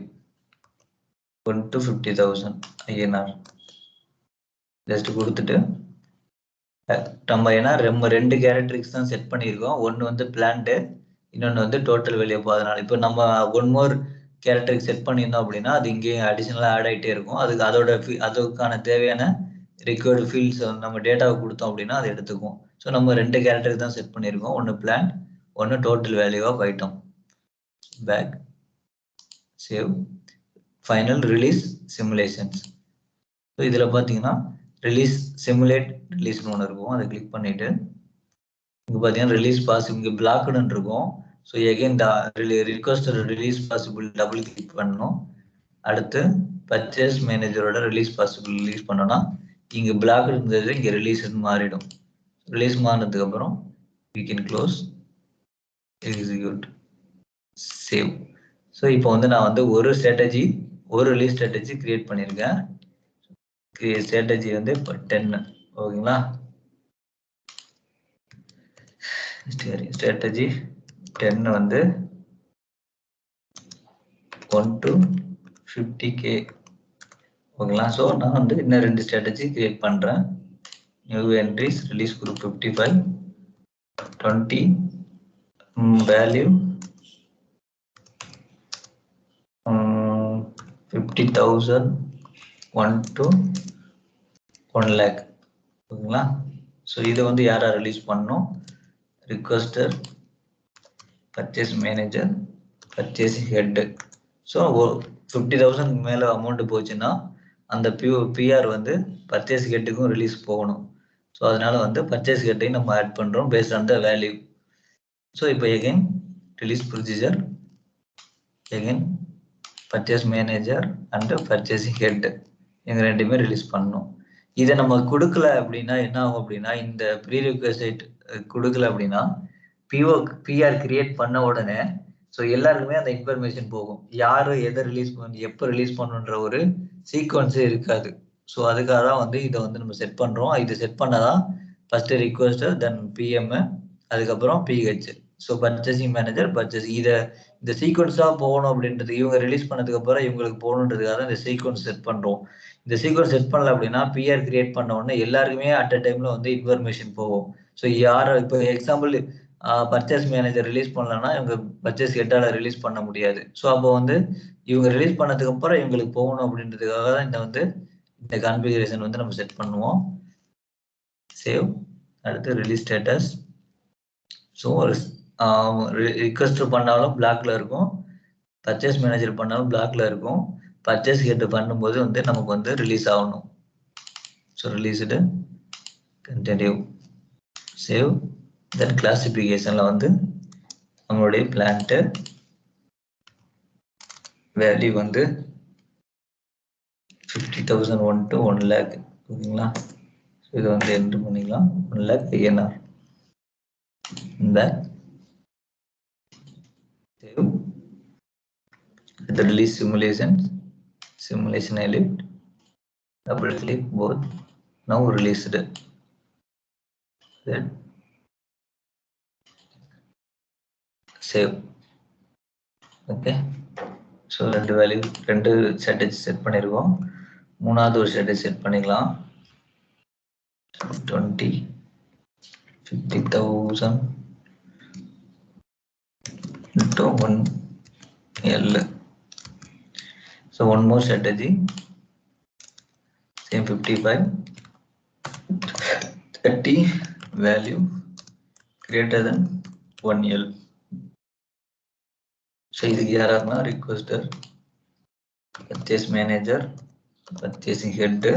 1 to 50,000 INR just கொடுத்துட்டு நம்ம ஏன்னா நம்ம 2 கேரக்டரிக்ஸ் தான் செட் பண்ணியிருக்கோம். ஒன்று வந்து பிளான்ட்டு, இன்னொன்று வந்து டோட்டல் வேல்யூ. அப்போ அதனால் இப்போ நம்ம 1 more கேரக்டருக்கு செட் பண்ணியிருந்தோம் அப்படின்னா அது இங்கேயும் அடிஷ்னலாக ஆட் ஆகிட்டே இருக்கும். அதுக்கான தேவையான ரிக்வயர்டு ஃபீல்ட்ஸ் நம்ம டேட்டாவை கொடுத்தோம் அப்படின்னா அதை எடுத்துக்கும். ஸோ நம்ம 2 கேரக்டருக்கு தான் செட் பண்ணியிருக்கோம், ஒன்று பிளான், ஒன்று total value of item. Back save. Final release simulations. So இதில் பார்த்தீங்கன்னா ரிலீஸ் சிமுலேட் ரிலீஸ்னு ஒன்று இருக்கும், அதை கிளிக் பண்ணிவிட்டு இங்கே பார்த்தீங்கன்னா ரிலீஸ் பாசிபிள் இங்கே பிளாக்குன்னு இருக்கும். So again requester release possible double click பண்ணணும். அடுத்து பர்ச்சேஸ் மேனேஜரோட ரிலீஸ் பாசிபிள் ரிலீஸ் பண்ணோன்னா இங்கே பிளாக் இருந்தது இங்கே ரிலீஸ்ன்னு மாறிடும். ரிலீஸ் மாறினதுக்கு அப்புறம் we can close, execute, save. So இப்போ வந்து நான் வந்து ஒரு ரிலீஸ் ஸ்ட்ராட்டஜி கிரியேட் பண்ணியிருக்கேன். ஸ்ட்ராட்டஜி வந்து இப்போ 10 ஓகேங்களா. சரி, ஸ்ட்ராட்டஜி 10 வந்து 1 to 50K ஓகேங்களா. ஸோ நான் வந்து இன்னும் 2 ஸ்ட்ராட்டஜி கிரியேட் பண்ணுறேன். நியூ என்ட்ரிஸ் ரிலீஸ் குரூப் 55 20 வேல்யூ 50,000 1 to 1 lakh ஓகேங்களா. ஸோ இதை வந்து யாரா ரிலீஸ் பண்ணணும், requester, purchase manager, purchase head. So 50,000 மேல அமௌண்ட் போச்சுன்னா அந்த பிஆர் வந்து பர்ச்சேஸ் ஹெட்டுக்கும் ரிலீஸ் போகணும். ஸோ அதனால வந்து பர்ச்சேஸ் ஹெட்டையும் நம்ம ஆட் பண்றோம் based on the value. So இப்போ again release procedure, again purchase manager and purchasing head எங்க ரெண்டுமே ரிலீஸ் பண்ணணும். இதை நம்ம கொடுக்கல அப்படின்னா என்ன ஆகும் அப்படின்னா, இந்த ப்ரீரிக்வசைட் கொடுக்கல அப்படின்னா பிஆர் கிரியேட் பண்ண உடனே ஸோ எல்லாருக்குமே அந்த இன்ஃபர்மேஷன் போகும். யாரு எதை ரிலீஸ் பண்ணி எப்போ ரிலீஸ் பண்ணுன்ற ஒரு சீக்வன்ஸே இருக்காது. ஸோ அதுக்காக தான் வந்து இதை வந்து நம்ம செட் பண்றோம். இது செட் பண்ணதான் ஃபர்ஸ்ட் ரிக்வஸ்டர், தென் பிஎம், அதுக்கப்புறம் PH. So purchasing manager, purchasing இந்த சீக்வன்ஸா போகணும் அப்படின்றது, இவங்க ரிலீஸ் பண்ணதுக்கு அப்புறம் இவங்களுக்கு போகணுன்றதுக்காக இந்த சீக்வன்ஸ் செட் பண்றோம். இந்த சீக்வன்ஸ் செட் பண்ணல அப்படின்னா பிஆர் கிரியேட் பண்ண உடனே எல்லாருக்குமே அட் அ டைம்ல வந்து இன்ஃபர்மேஷன் போகும். ஸோ யார் இப்போ எக்ஸாம்பிள் பர்ச்சேஸ் மேனேஜர் ரிலீஸ் பண்ணலன்னா இவங்க பர்ச்சேஸ் ஹெட்டால ரிலீஸ் பண்ண முடியாது. ஸோ அப்போ வந்து இவங்க ரிலீஸ் பண்ணதுக்கு அப்புறம் இவங்களுக்கு போகணும் அப்படின்றதுக்காக தான் இந்த கான்ஃபிகரேஷன் வந்து நம்ம செட் பண்ணுவோம். சேவ். அடுத்து ரிலீஸ் ஸ்டேட்டஸ். ஸோ ரிக்வெஸ்ட் பண்ணாலும் பிளாக்ல இருக்கும், பர்ச்சேஸ் மேனேஜர் பண்ணாலும் பிளாக்ல இருக்கும். பர்ச்சேஸ் ஹெட் பண்ணும்போது வந்து நமக்கு வந்து ரிலீஸ் ஆகணும். So released, continue, save. Then கிளாசிபிகேஷன்ல வந்து நம்மளுடைய பிளான்ட் வேல்யூ வந்து 50,001 to 1 lakh. ஓகேங்களா? இது வந்து என்ட்ரு பண்ணிக்கலாம். 1 lakh INR. Save. The release simulation I left. Double click both. Now released. Then save. Okay. So ரெண்டு வேல்யூ ரெண்டு ஸ்ட்ராட்டஜி செட் பண்ணியிருக்கோம். மூணாவது ஒரு ஸ்ட்ராட்டஜி செட் பண்ணிக்கலாம். 20 50,000 into 1 L. So one more strategy, same 55 30 value greater than 1 L. So இதுக்கு யாராருன்னா requester, purchase manager, purchasing head,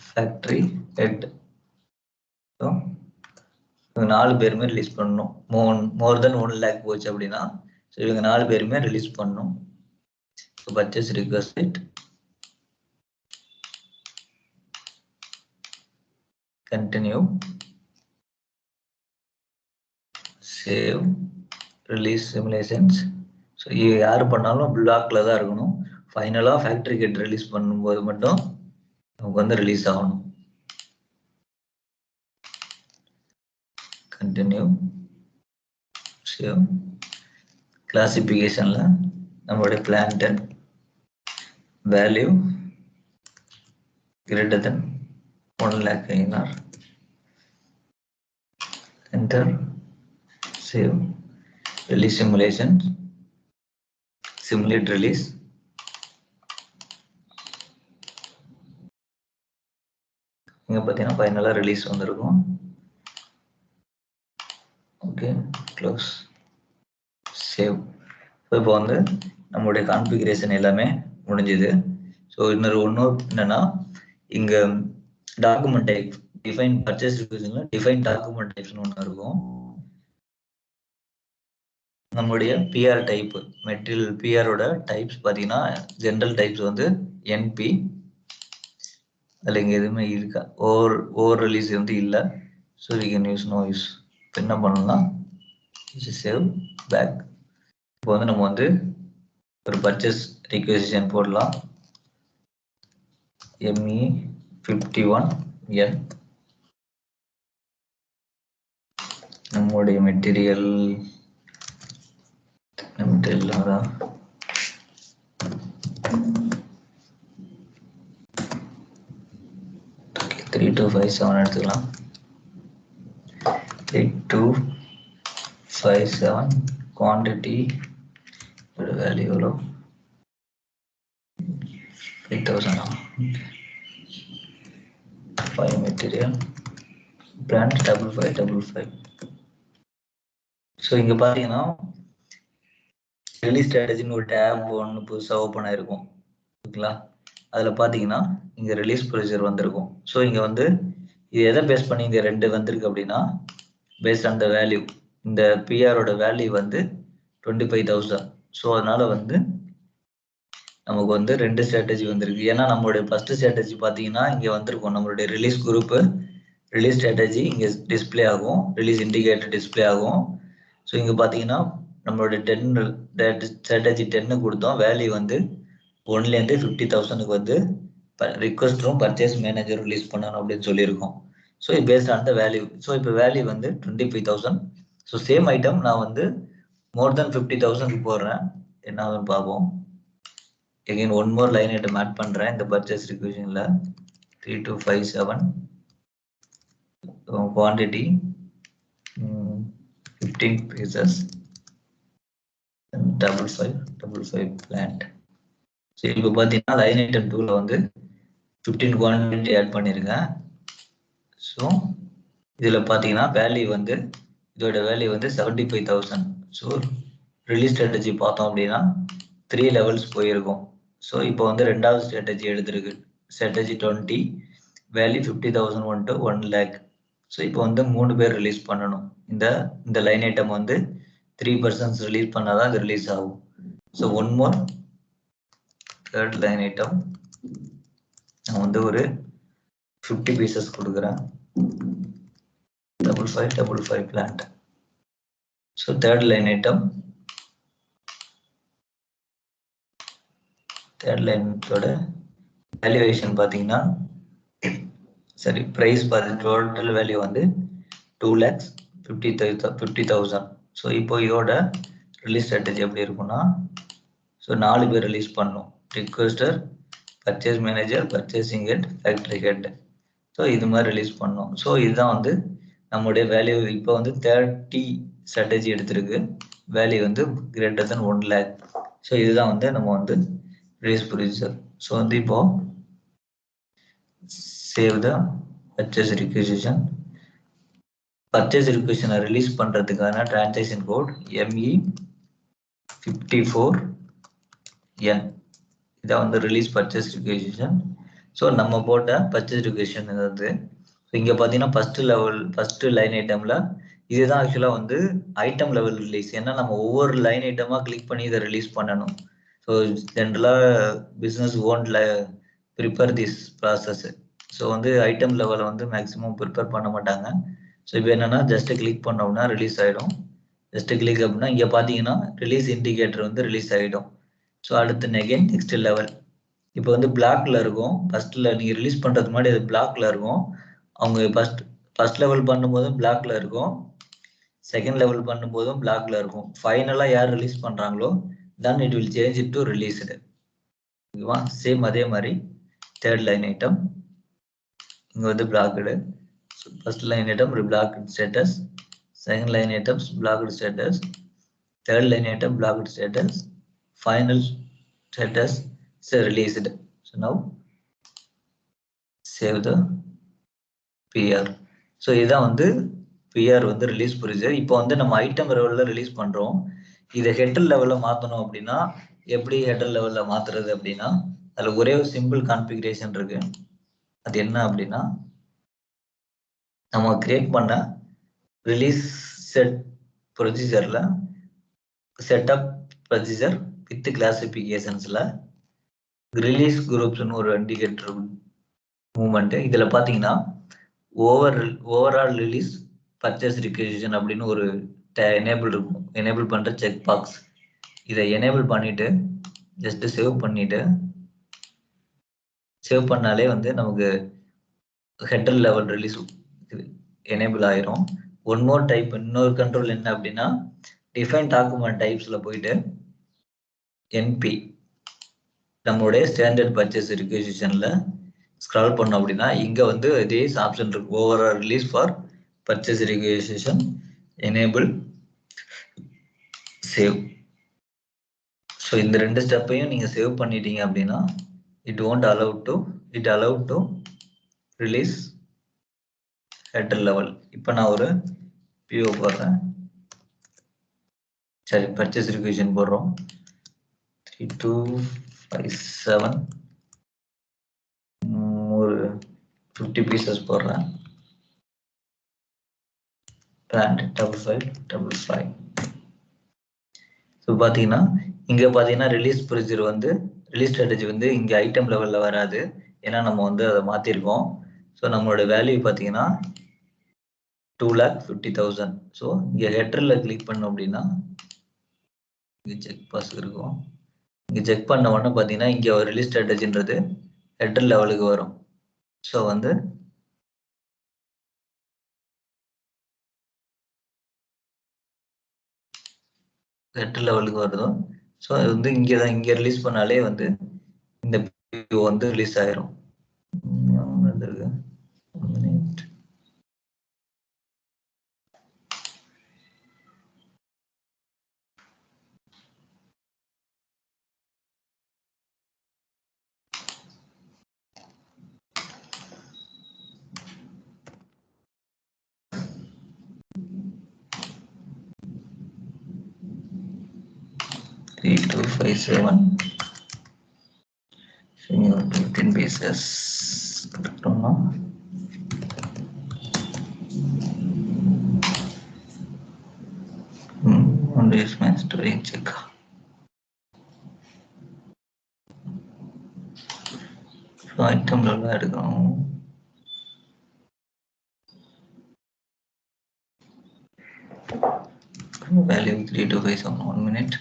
factory head. So இவங்க 4 பேருமே ரிலீஸ் பண்ணணும். மோர் தென் 1 lakh போச்சு அப்படின்னா ஸோ இவங்க 4 பேருமே ரிலீஸ் பண்ணணும். So purchase request, continue, save, release simulations. So யார் பண்ணாலும் பிளாக்ல தான் இருக்கணும். ஃபைனலாக ஃபேக்டரி ஹெட் ரிலீஸ் பண்ணும்போது மட்டும் நமக்கு வந்து ரிலீஸ் ஆகணும். Continue, save. கிளாசிபிகேஷன்ல நம்மளுடைய plant value greater than 1 lakh INR. Enter, save, release simulation, simulate release. இங்க பார்த்தீங்கன்னா ஃபைனலா ரிலீஸ் வந்திருக்கும். Okay, close, save. ஸோ இப்போ வந்து நம்மளுடைய கான்ஃபிகரேஷன் எல்லாமே முடிஞ்சுது. ஸோ இன்னொரு என்னன்னா, இங்க டாக்குமெண்ட் டைப் டிஃபைன் பர்ச்சேஸ் ரிக்வெஸ்ட்ல டிஃபைன் டாக்குமெண்ட் டைப்ஸ்னு ஒன்று இருக்கும். நம்மளுடைய பிஆர் டைப் மெட்டீரியல் பிஆரோட டைப்ஸ் பார்த்தீங்கன்னா ஜென்ரல் டைப்ஸ் வந்து என்பி. அதில் இங்கே எதுவுமே இருக்கா, ஓவர் ரிலீஸ் வந்து இல்லை. So we can use no use. இப்போ என்ன பண்ணலாம், சேவ், பேக். இப்போ வந்து நம்ம வந்து ஒரு பர்ச்சேஸ் ரிக்வெசிஷன் போடலாம். ME51N. நம்மளுடைய மெட்டீரியல் தான் 3257 எடுத்துக்கலாம். 8257 குவான்டிட்டி வேல்யூ எவ்வளோ, 5000. 5 மெட்டீரியல் பிராண்ட் 5555. ஸோ இங்க பாத்தீங்கன்னா ரிலீஸ் ஸ்ட்ராட்டஜின்னு ஒரு டேப் ஒன்று புதுசாக ஓப்பன் ஆயிருக்கும் ஓகேங்களா. அதில் பார்த்தீங்கன்னா இங்கே ரிலீஸ் ப்ரொசீஜர் வந்திருக்கும். ஸோ இங்கே வந்து இது எதை பேஸ் பண்ணி இங்கே 2 வந்திருக்கு அப்படின்னா பேஸ்ட் ஆன் த வேல்யூ. இந்த பிஆரோட வேல்யூ வந்து 25,000. ஸோ அதனால வந்து நமக்கு வந்து 2 ஸ்ட்ராட்டஜி வந்திருக்கு. ஏன்னா நம்மளுடைய ஃபர்ஸ்ட் ஸ்ட்ராட்டஜி பார்த்தீங்கன்னா இங்கே வந்திருக்கும் நம்மளுடைய ரிலீஸ் குரூப்பு, ரிலீஸ் ஸ்ட்ராட்டஜி இங்கே டிஸ்பிளே ஆகும், ரிலீஸ் இண்டிகேட்டர் டிஸ்பிளே ஆகும். ஸோ இங்கே பார்த்தீங்கன்னா நம்மளோட 10 ஸ்ட்ராட்டஜி 10 கொடுத்தோம். வேல்யூ வந்து 1லேருந்து 50,000க்கு வந்து ரிக்வஸ்ட்டும் பர்ச்சேஸ் மேனேஜர் ரிலீஸ் பண்ணணும் அப்படின்னு சொல்லியிருக்கோம். ஸோ இது paste on the value. So இப்போ வேல்யூ வந்து 25,000. ஸோ சேம் ஐட்டம் நான் வந்து மோர் தென் 50,000க்கு போடுறேன். என்ன ஆகுதுன்னு பார்ப்போம். again one more line item add பண்றேன் இந்த purchase requisitionல 3257 quantity 15 pieces 5555 plant. So இப்போ பார்த்தீங்கன்னா லைன் ஐட்டம் 2ல வந்து 15 குவான்டிட்டி ஆட் பண்ணியிருக்கேன். ஸோ இதில் பார்த்தீங்கன்னா வேல்யூ வந்து இதோட வேல்யூ வந்து 75,000. ஸோ ரிலீஸ் ஸ்ட்ராட்டஜி பார்த்தோம் அப்படின்னா 3 லெவல்ஸ் போயிருக்கும். ஸோ இப்போ வந்து 2வது ஸ்ட்ராட்டஜி எடுத்திருக்கு, ஸ்ட்ராட்டஜி 20 வேல்யூ 50,000 வந்துட்டு 1 lakh. ஸோ இப்போ வந்து 3 பேர் ரிலீஸ் பண்ணணும். இந்த லைன் ஐட்டம் வந்து 3% ரிலீஸ் பண்ணாதான் அது ரிலீஸ் ஆகும். So one more third line item நான் வந்து ஒரு 50 பீசஸ் கொடுக்குறேன் 5555 plant. So third line item third லைனோட வேல்யூவேஷன் பார்த்தீங்கன்னா சரி ப்ரைஸ் பார்த்து டோட்டல் வேல்யூ வந்து 2,50,000. ஸோ இப்போ இதோட ரிலீஸ் ஸ்ட்ராட்டஜி எப்படி இருக்கும்னா ஸோ 4 பேர் ரிலீஸ் பண்ணணும், requester, purchase manager, purchasing head, factory head. So இது மாதிரி ரிலீஸ் பண்ணணும். ஸோ இதுதான் வந்து நம்மளுடைய வேல்யூ. இப்போ வந்து 30 ஸ்ட்ராட்டஜி எடுத்திருக்கு, வேல்யூ வந்து greater than 1 lakh. ஸோ இதுதான் வந்து நம்ம வந்து ரிலீஸ் ப்ரொசீஜர். ஸோ வந்து இப்போ save the purchase requisition. Purchase ரிக்வெசிஷனை ரிலீஸ் பண்றதுக்கான டிரான்சாக்ஷன் கோட் ME54N. இதான் வந்து ரிலீஸ் பர்ச்சேஸ் ரிக்வெசிஷன். ஸோ நம்ம போட்ட பர்ச்சேஸ் ரிக்வெசிஷன் வந்து இங்க பாத்தீங்கன்னா ஃபர்ஸ்ட் லைன் ஐட்டம்ல இதுதான் ஆக்சுவலா வந்து ஐட்டம் லெவல் ரிலீஸ். ஏன்னா நம்ம ஒவ்வொரு லைன் ஐட்டமா கிளிக் பண்ணி இதை ரிலீஸ் பண்ணணும். ஸோ ஜென்ரலா business won't prepare this process. So வந்து ஐட்டம் லெவலை வந்து மேக்ஸிமம் ப்ரிப்பேர் பண்ண மாட்டாங்க. ஸோ இப்போ என்னன்னா ஜஸ்ட் கிளிக் பண்ணோம்னா ரிலீஸ் ஆயிடும். ஜஸ்ட் கிளிக் அப்படின்னா இங்க பாத்தீங்கன்னா ரிலீஸ் இண்டிகேட்டர் வந்து ரிலீஸ் ஆயிடும். ஸோ அடுத்து நெக்ஸ்ட் லெவல் இப்போ வந்து பிளாக்ல இருக்கும். ஃபர்ஸ்ட்ல நீங்க ரிலீஸ் பண்றதுக்கு முன்னாடி அது பிளாக்ல இருக்கும். அவங்க ஃபர்ஸ்ட் லெவல் பண்ணும்போதும் பிளாக்ல இருக்கும், செகண்ட் லெவல் பண்ணும்போதும் பிளாக்ல இருக்கும். ஃபைனலா யார் ரிலீஸ் பண்றாங்களோ then it will change it to released. ஓகேவா? சேம் அதே மாதிரி தேர்ட் லைன் ஐட்டம் இங்க வந்து blocked. First line item blocked status, second line items blocked status, third line item blocked status, final status released. So now save the PR. So இதுதான் வந்து PR வந்து release procedure. இப்போ வந்து நம்ம item லெவலில் release பண்ணுறோம். இதை ஹெட்டர் லெவலில் மாற்றணும் அப்படின்னா எப்படி ஹெட்டர் லெவலில் மாற்றுறது அப்படின்னா அதில் ஒரே ஒரு சிம்பிள் கான்ஃபிகரேஷன் இருக்கு. அது என்ன அப்படின்னா நம்ம கிரியேட் பண்ண ரிலீஸ் செட் ப்ரொசீஜரில் செட்டப் ப்ரொசீஜர் வித் கிளாசிஃபிகேஷன்ஸில் ரிலீஸ் குரூப்ஸ்னு ஒரு இண்டிகேட்டர் மூவ்மெண்ட். இதில் பார்த்தீங்கன்னா ஓவரால் ரிலீஸ் பர்ச்சேஸ் ரிக்வெசிஷன் அப்படின்னு ஒரு எனேபிள் இருக்கும். எனேபிள் பண்ற செக் பாக்ஸ், இதை எனேபிள் பண்ணிட்டு ஜஸ்ட் சேவ் பண்ணாலே வந்து நமக்கு ஹெட்டர் லெவல் ரிலீஸ் எனேபிள் ஆயிரும். ஒன் மோர் டைப், இன்னொரு கண்ட்ரோல் என்ன அப்படின்னா டிஃபைன் டாக்குமெண்ட் டைப்ஸ்ல போயிட்டு NP நம்மளுடைய ஸ்டாண்டர்ட் பர்ச்சேஸ் ரிக்வெசிஷன்ல ஸ்க்ரால் பண்ணோம் அப்படின்னா இங்க வந்து இதே ஆப்ஷன் இருக்கு, overall release for purchase requisition, enable, save. So இந்த 2 ஸ்டெப்பையும் நீங்க சேவ் பண்ணிட்டீங்க அப்படின்னா it allow to release header level. இப்போ நான் ஒரு PO போடுறேன். சரி பர்ச்சேஸ் ரிக்வசிஷன் போடுறோம் 3257 ஒரு 50 பீசஸ் போடுறேன் பிராண்ட் 5555 ஸோ பார்த்தீங்கன்னா இங்கே பார்த்தீங்கன்னா ரிலீஸ் ப்ரொசீஜர் வந்து ரிலீஸ் ஸ்ட்ராட்டஜி வந்து இங்கே ஐட்டம் லெவலில் வராது ஏன்னா நம்ம வந்து அதை மாற்றிருக்கோம் ஸோ நம்மளோட வேல்யூ பார்த்தீங்கன்னா 2,50,000 ஸோ இங்கே ஹெட்டரில் கிளிக் பண்ணோம் அப்படின்னா இங்கே செக் பாஸ் இருக்கும் இங்கே செக் பண்ண உடனே பார்த்தீங்கன்னா இங்கே ஒரு ரிலீஸ் ஸ்ட்ராட்டஜின்றது ஹெட்டர் லெவலுக்கு வரும் ஸோ வந்து ஹெட்டர் லெவலுக்கு வருதும் ஸோ அது வந்து இங்கே தான் இங்கே ரிலீஸ் பண்ணாலே வந்து இந்த வந்து ரிலீஸ் ஆயிரும் இருக்கு 1 minute. Three, 2, 5, 7. 15 pieces. Don't know. On this my story check. So item level எடுக்கணும். Value 3257 1 minute.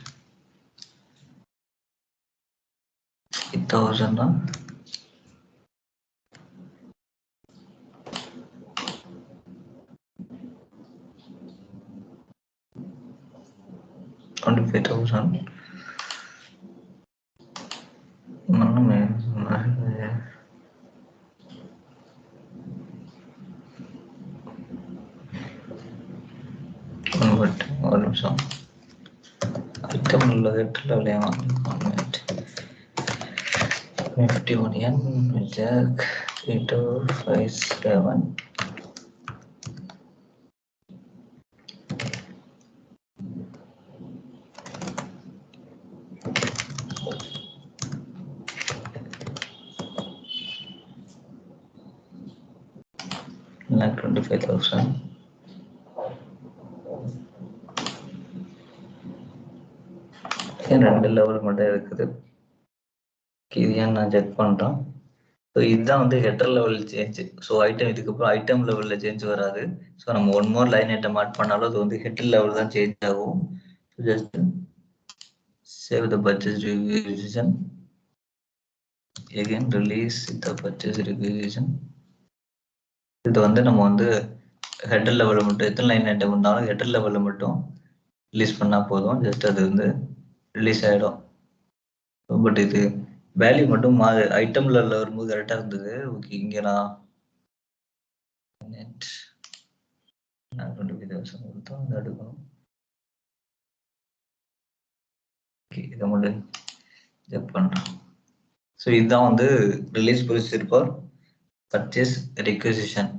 8,000 தான். $25,000. ஒரு நிமிஷம் ஐட்டம் லெவல் 51 N Jack 3257 25,000 ரெண்டு லெவல் மட்டும் இருக்குது இது ஏன் நான் செக் பண்றேன் ஸோ இதுதான் வந்து header level change so item இதுக்கப்புறம் ஐட்டம் லெவலில் சேஞ்ச் வராது ஸோ நம்ம one more line item add பண்ணாலும் அது வந்து ஹெட்டர் லெவல் தான் சேஞ்ச் ஆகும் just save the purchase requisition again release the purchase requisition இது வந்து நம்ம வந்து ஹெட்டர் லெவலில் மட்டும் எத்தனை லைன் ஐட்டம் இருந்தாலும் ஹெட்டர் லெவலில் மட்டும் ரிலீஸ் பண்ணால் போதும் ஜஸ்ட் அது வந்து ரிலீஸ் ஆகிடும் பட் இது வேல்யூ மட்டும் ஐட்டம் லெவலில் வரும்போது கரெக்டாக இருந்தது ஓகே இங்கே நான் 25,000 கொடுத்தோம் அதை எடுக்கணும் ஓகே இதை மட்டும் செக் பண்ணுறேன் ஸோ இதுதான் வந்து release procedure for purchase requisition